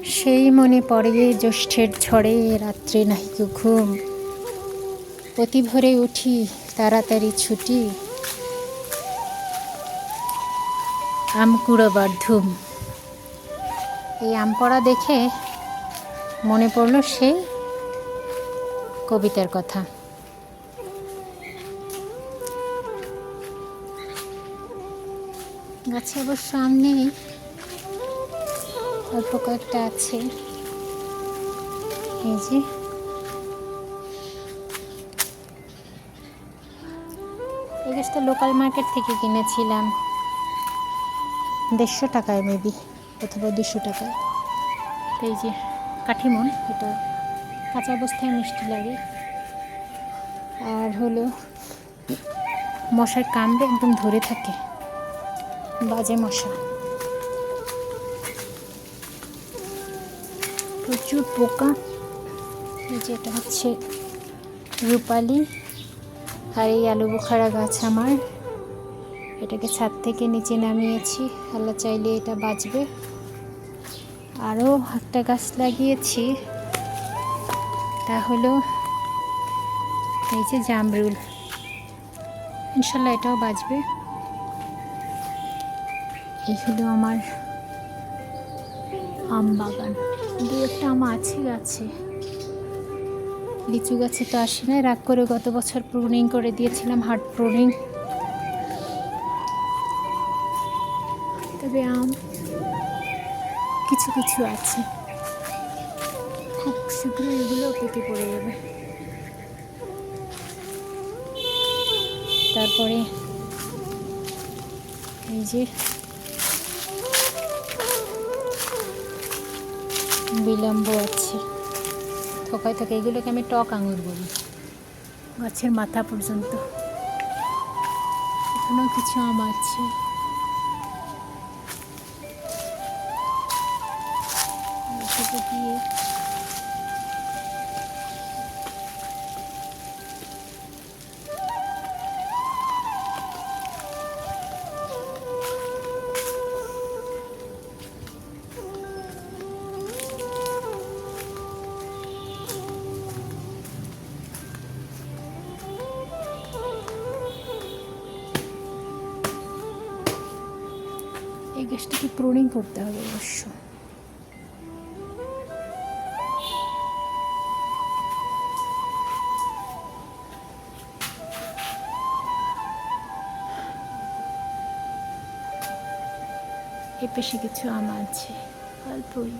সেই মনে পড়ে জ্যৈষ্ঠের ঝড়ে রাত্রে নাহিক ঘুম, অতি ভোরে উঠি তাড়াতাড়ি ছুটি, আম কুড়োবার ধুম। এই আম পড়া দেখে মনে পড়ল সেই কবিতার কথা। গাছে অবশ্য আম নেই, অল্প কয়েকটা আছে। এই যে এই গাছটা লোকাল মার্কেট থেকে কিনেছিলাম 150 টাকায় মেবি, অথবা 200 টাকায়। এই যে কাঠিমন, এটা কাঁচা অবস্থায় মিষ্টি লাগে। আর হলো মশার কামড়ে একদম ধরে থাকে, বাজে মশা, প্রচুর পোকা। এই যে এটা হচ্ছে রূপালি। আর এই আলু বোখারা গাছ আমার, এটাকে ছাদ থেকে নিচে নামিয়েছি, আল্লাহ চাইলে এটা বাঁচবে। আরও একটা গাছ লাগিয়েছি, তা হলো এই যে জামরুল, ইনশাল্লাহ এটাও বাঁচবে। এই হলো আমার আম বাগান। দু একটা আম আছে গাছে, লিচু গাছে তো আসি না, রাগ করে গত বছর প্রুনিং করে দিয়েছিলাম, হার্ড প্রুনিং। তবে আম কিছু কিছু আছে, খুব শীঘ্রই এগুলো পেকে পড়ে যাবে। তারপরে এই যে বিলম্ব আছে, থোকায় থাকে, এগুলোকে আমি টক আঙুর বলি, গাছের মাথা পর্যন্ত। এখানেও কিছু আম আছে। গিয়ে এই গাছটাকে প্রুনিং করতে হবে অবশ্য। এ পেশে কিছু আম আছে অল্পই।